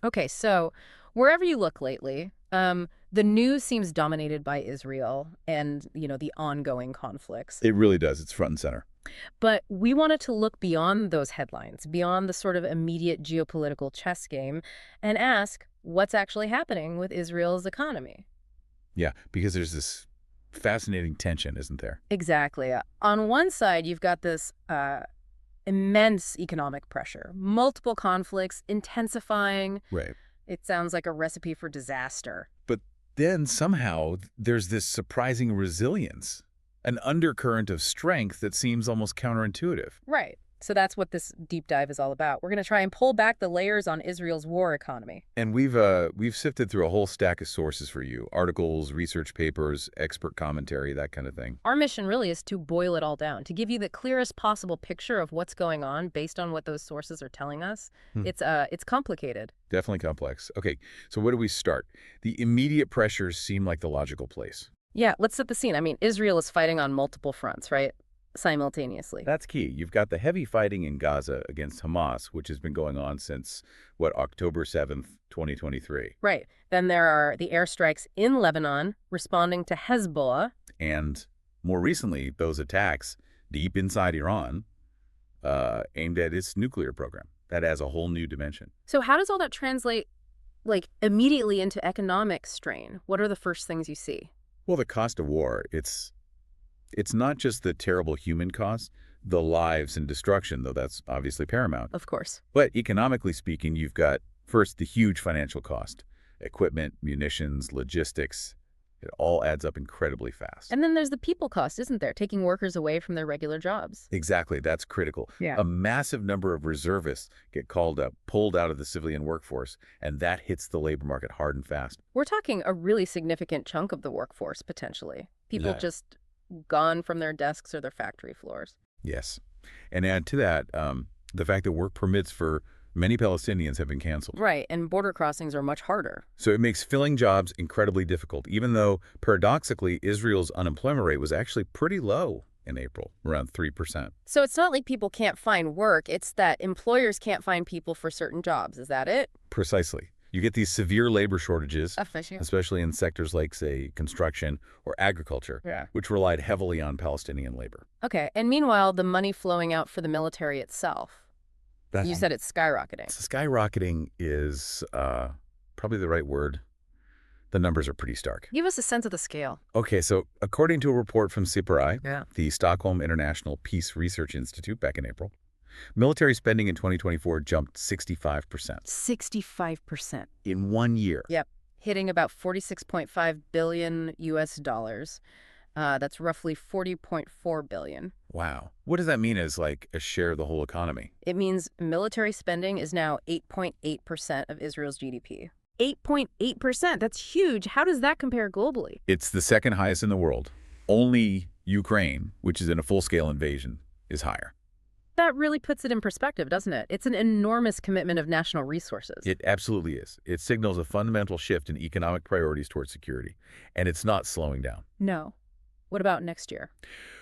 Okay, so wherever you look lately, the news seems dominated by Israel and, the ongoing conflicts. It really does. It's front and center. But we wanted to look beyond those headlines, beyond the sort of immediate geopolitical chess game, and ask what's actually happening with Israel's economy. Yeah, because there's this fascinating tension, isn't there? Exactly. On one side, you've got this immense economic pressure, multiple conflicts intensifying. Right. It sounds like a recipe for disaster. But then somehow there's this surprising resilience, an undercurrent of strength that seems almost counterintuitive. Right. So that's what this deep dive is all about. We're going to try and pull back the layers on Israel's war economy. And we've sifted through a whole stack of sources for you: articles, research papers, expert commentary, that kind of thing. Our mission really is to boil it all down, to give you the clearest possible picture of what's going on based on what those sources are telling us. Hmm. It's complicated. Definitely complex. Okay, so where do we start? The immediate pressures seem like the logical place. Yeah, let's set the scene. I mean, Israel is fighting on multiple fronts, right? Simultaneously. That's key. You've got the heavy fighting in Gaza against Hamas, which has been going on since, what, October 7th, 2023. Right. Then there are the airstrikes in Lebanon responding to Hezbollah. And more recently, those attacks deep inside Iran aimed at its nuclear program. That adds a whole new dimension. So how does all that translate, like, immediately into economic strain? What are the first things you see? Well, the cost of war, it's not just the terrible human cost, the lives and destruction, though that's obviously paramount. Of course. But economically speaking, you've got, first, the huge financial cost: equipment, munitions, logistics. It all adds up incredibly fast. And then there's the people cost, isn't there? Taking workers away from their regular jobs. Exactly, that's critical. Yeah. A massive number of reservists get called up, pulled out of the civilian workforce, and that hits the labor market hard and fast. We're talking a really significant chunk of the workforce, potentially. People Yeah. just gone from their desks or their factory floors. Yes. And add to that, the fact that work permits for many Palestinians have been canceled. Right, and border crossings are much harder. So it makes filling jobs incredibly difficult, even though, paradoxically, Israel's unemployment rate was actually pretty low in April, around 3%. So it's not like people can't find work, it's that employers can't find people for certain jobs. Is that it? Precisely. You get these severe labor shortages, Efficient. especially in sectors like, say, construction or agriculture, Yeah. which relied heavily on Palestinian labor. Okay, and meanwhile, the money flowing out for the military itself. That's, You said it's skyrocketing. skyrocketing is probably the right word. The numbers are pretty stark. Give us a sense of the scale. Okay, so according to a report from SIPRI, Yeah. the Stockholm International Peace Research Institute, back in April, military spending in 2024 jumped 65% 65%. in 1 year. Yep. Hitting about 46.5 billion US dollars. That's roughly 40.4 billion. Wow. What does that mean as like a share of the whole economy? It means military spending is now 8.8% of Israel's GDP. 8.8%. That's huge. How does that compare globally? It's the second highest in the world. Only Ukraine, which is in a full-scale invasion, is higher. That really puts it in perspective, doesn't it? It's an enormous commitment of national resources. It absolutely is. It signals a fundamental shift in economic priorities towards security, and it's not slowing down. No. What about next year?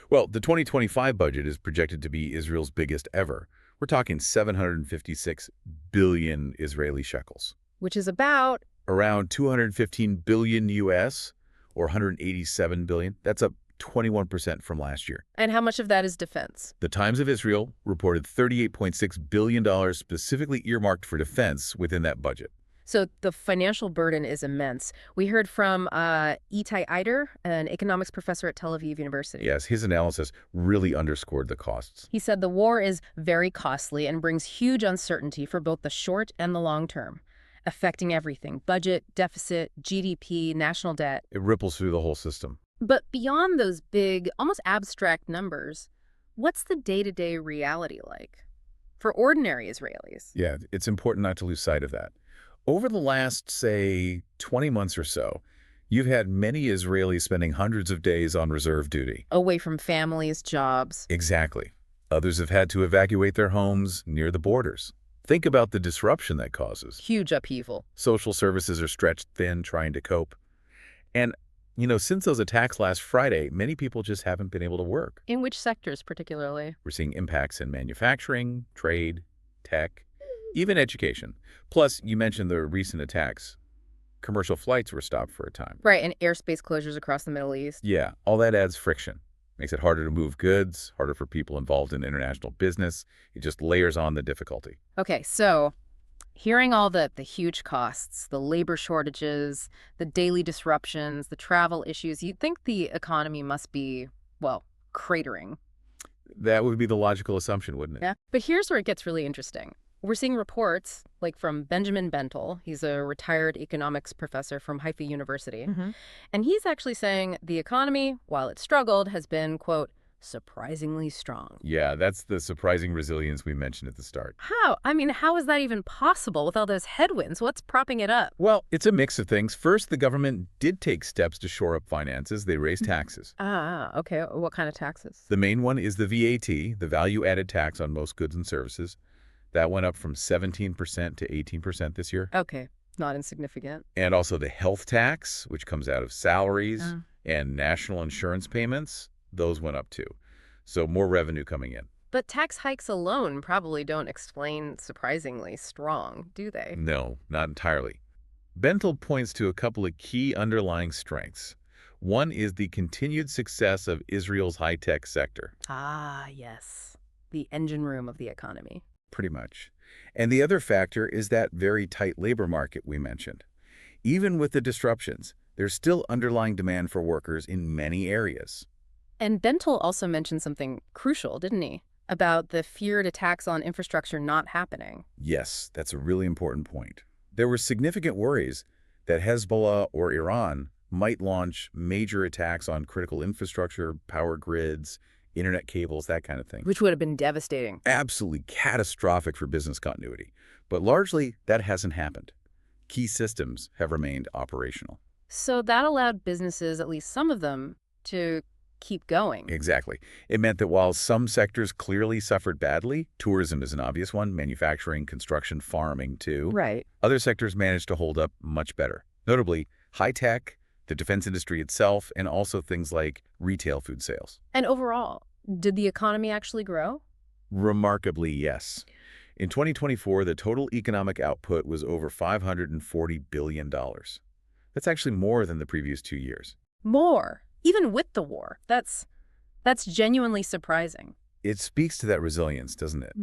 Well, the 2025 budget is projected to be Israel's biggest ever. We're talking 756 billion Israeli shekels, Which is about, around 215 billion US, or 187 billion. That's up 21% from last year. and how much of that is defense? The Times of Israel reported $38.6 billion specifically earmarked for defense within that budget. So the financial burden is immense. We heard from Itai Eider, an economics professor at Tel Aviv University. Yes, his analysis really underscored the costs. He said the war is very costly and brings huge uncertainty for both the short and the long term, affecting everything: budget, deficit, GDP, national debt. It ripples through the whole system. But beyond those big, almost abstract numbers, what's the day-to-day reality like for ordinary Israelis? Yeah, it's important not to lose sight of that. Over the last, say, 20 months or so, you've had many Israelis spending hundreds of days on reserve duty. Away from families, jobs. Exactly. Others have had to evacuate their homes near the borders. Think about the disruption that causes. Huge upheaval. Social services are stretched thin trying to cope. And, since those attacks last Friday, many people just haven't been able to work. In which sectors particularly? We're seeing impacts in manufacturing, trade, tech, even education. Plus, you mentioned the recent attacks. Commercial flights were stopped for a time. Right, and airspace closures across the Middle East. Yeah, all that adds friction. Makes it harder to move goods, harder for people involved in international business. It just layers on the difficulty. Okay, so hearing all the huge costs, the labor shortages, the daily disruptions, the travel issues, you'd think the economy must be, well, cratering. That would be the logical assumption, wouldn't it? Yeah. But here's where it gets really interesting. We're seeing reports like from Benjamin Bentel. He's a retired economics professor from Haifa University. And he's actually saying the economy, while it struggled, has been, quote, surprisingly strong. Yeah, that's the surprising resilience we mentioned at the start. How? I mean, how is that even possible with all those headwinds? What's propping it up? Well, it's a mix of things. First, the government did take steps to shore up finances. They raised taxes. Okay. What kind of taxes? The main one is the VAT, the value-added tax on most goods and services. That went up from 17% to 18% this year. Okay, not insignificant. And also the health tax, which comes out of salaries, and national insurance payments, those went up too. So more revenue coming in. But tax hikes alone probably don't explain surprisingly strong, do they? No, not entirely. Bentel points to a couple of key underlying strengths. One is the continued success of Israel's high-tech sector. Ah, yes. The engine room of the economy. Pretty much. And the other factor is that very tight labor market we mentioned. Even with the disruptions, there's still underlying demand for workers in many areas. And Bentel also mentioned something crucial, didn't he? About the feared attacks on infrastructure not happening. Yes, that's a really important point. There were significant worries that Hezbollah or Iran might launch major attacks on critical infrastructure, power grids, internet cables, that kind of thing. Which would have been devastating. Absolutely catastrophic for business continuity. But largely, that hasn't happened. Key systems have remained operational. So that allowed businesses, at least some of them, to keep going. Exactly. It meant that while some sectors clearly suffered badly, tourism is an obvious one, manufacturing, construction, farming too. Right. Other sectors managed to hold up much better. Notably, high tech, the defense industry itself, and also things like retail food sales. And overall, did the economy actually grow? Remarkably, yes. In 2024, the total economic output was over $540 billion. That's actually more than the previous 2 years. More, even with the war. That's genuinely surprising. It speaks to that resilience, doesn't it?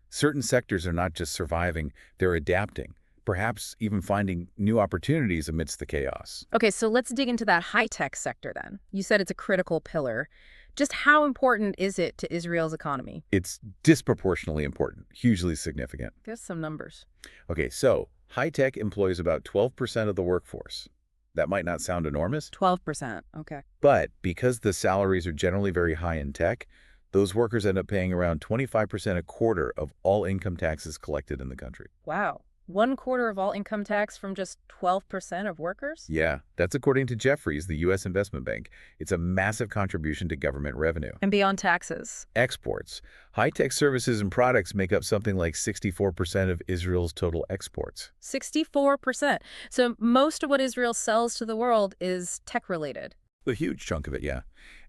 Certain sectors are not just surviving, they're adapting, perhaps even finding new opportunities amidst the chaos. Okay, so let's dig into that high-tech sector then. You said it's a critical pillar. Just how important is it to Israel's economy? It's disproportionately important, hugely significant. Give us some numbers. Okay, so high-tech employs about 12% of the workforce. That might not sound enormous, 12%. Okay. but because the salaries are generally very high in tech, those workers end up paying around 25% a quarter of all income taxes collected in the country. Wow. 1/4 of all income tax from just 12% of workers? Yeah, that's according to Jefferies, the U.S. investment bank. It's a massive contribution to government revenue. And beyond taxes. Exports. High-tech services and products make up something like 64% of Israel's total exports. 64%. So most of what Israel sells to the world is tech-related. A huge chunk of it, yeah.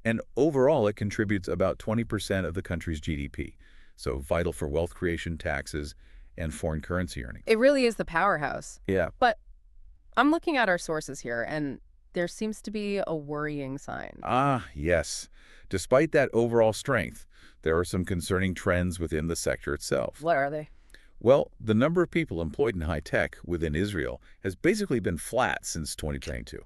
And overall, it contributes about 20% of the country's GDP. So vital for wealth creation, taxes, and foreign currency earnings. It really is the powerhouse. Yeah. But I'm looking at our sources here, and there seems to be a worrying sign. Ah, yes. Despite that overall strength, there are some concerning trends within the sector itself. What are they? Well, the number of people employed in high tech within Israel has basically been flat since 2022.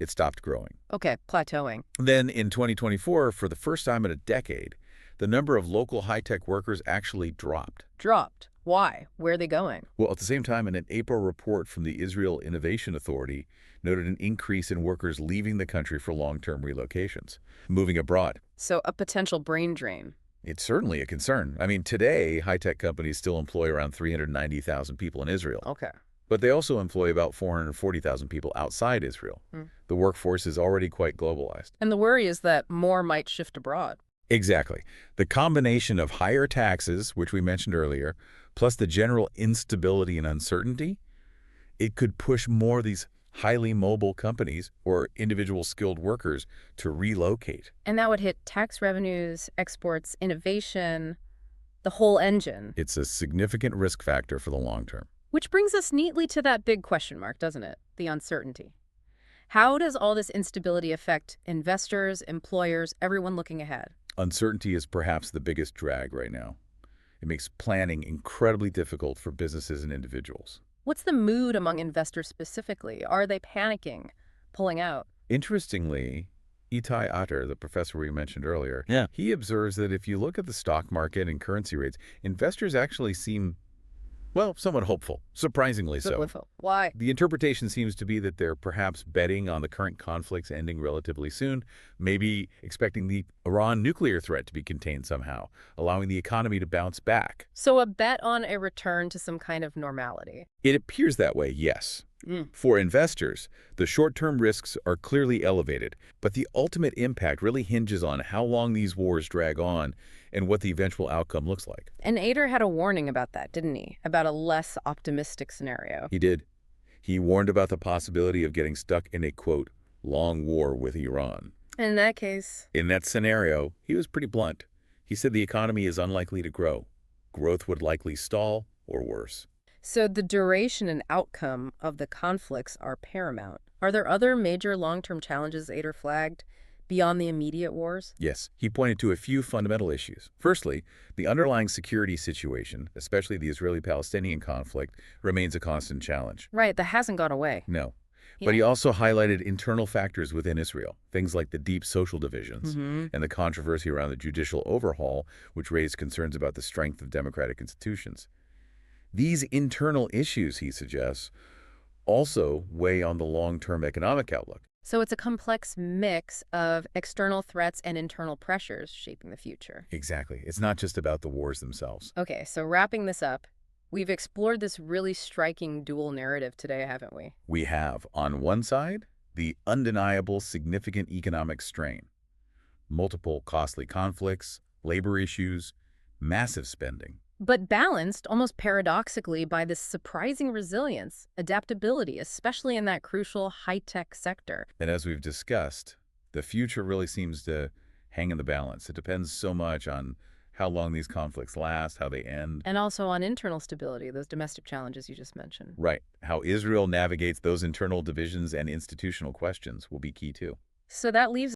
It stopped growing. Okay, plateauing. Then in 2024, for the first time in a decade, the number of local high-tech workers actually dropped. Dropped. Why? Where are they going? Well, at the same time, an April report from the Israel Innovation Authority noted an increase in workers leaving the country for long-term relocations, moving abroad. So a potential brain drain. It's certainly a concern. I mean, today, high-tech companies still employ around 390,000 people in Israel. Okay. But they also employ about 440,000 people outside Israel. The workforce is already quite globalized. And the worry is that more might shift abroad. Exactly. The combination of higher taxes, which we mentioned earlier, plus the general instability and uncertainty, it could push more of these highly mobile companies or individual skilled workers to relocate. And that would hit tax revenues, exports, innovation. The whole engine. It's a significant risk factor for the long term. Which brings us neatly to that big question mark, doesn't it? The uncertainty. How does all this instability affect investors, employers, everyone looking ahead? Uncertainty is perhaps the biggest drag right now. It makes planning incredibly difficult for businesses and individuals. What's the mood among investors specifically? Are they panicking, pulling out? Interestingly, Itai Atter, the professor we mentioned earlier, Yeah. he observes that if you look at the stock market and currency rates, investors actually seem, well, somewhat hopeful, surprisingly so. Why? The interpretation seems to be that they're perhaps betting on the current conflicts ending relatively soon, maybe expecting the Iran nuclear threat to be contained somehow, allowing the economy to bounce back. So a bet on a return to some kind of normality. It appears that way, yes. For investors, the short-term risks are clearly elevated, but the ultimate impact really hinges on how long these wars drag on and what the eventual outcome looks like. And Ader had a warning about that, didn't he? About a less optimistic scenario. He did. He warned about the possibility of getting stuck in a, quote, long war with Iran. In that case, In that scenario, he was pretty blunt. He said the economy is unlikely to grow. Growth would likely stall or worse. so the duration and outcome of the conflicts are paramount. Are there other major long-term challenges Ader flagged beyond the immediate wars? Yes, he pointed to a few fundamental issues. Firstly, the underlying security situation, especially the Israeli-Palestinian conflict, remains a constant challenge. Right, that hasn't gone away. No. Yeah. But he also highlighted internal factors within Israel, things like the deep social divisions and the controversy around the judicial overhaul, which raised concerns about the strength of democratic institutions. These internal issues, he suggests, also weigh on the long-term economic outlook. So it's a complex mix of external threats and internal pressures shaping the future. Exactly. It's not just about the wars themselves. Okay, so wrapping this up, we've explored this really striking dual narrative today, haven't we? We have, on one side, the undeniable significant economic strain, multiple costly conflicts, labor issues, massive spending. But balanced, almost paradoxically, by this surprising resilience, adaptability, especially in that crucial high-tech sector. And as we've discussed, the future really seems to hang in the balance. It depends so much on how long these conflicts last, how they end. And also on internal stability, those domestic challenges you just mentioned. Right. How Israel navigates those internal divisions and institutional questions will be key too. So that leaves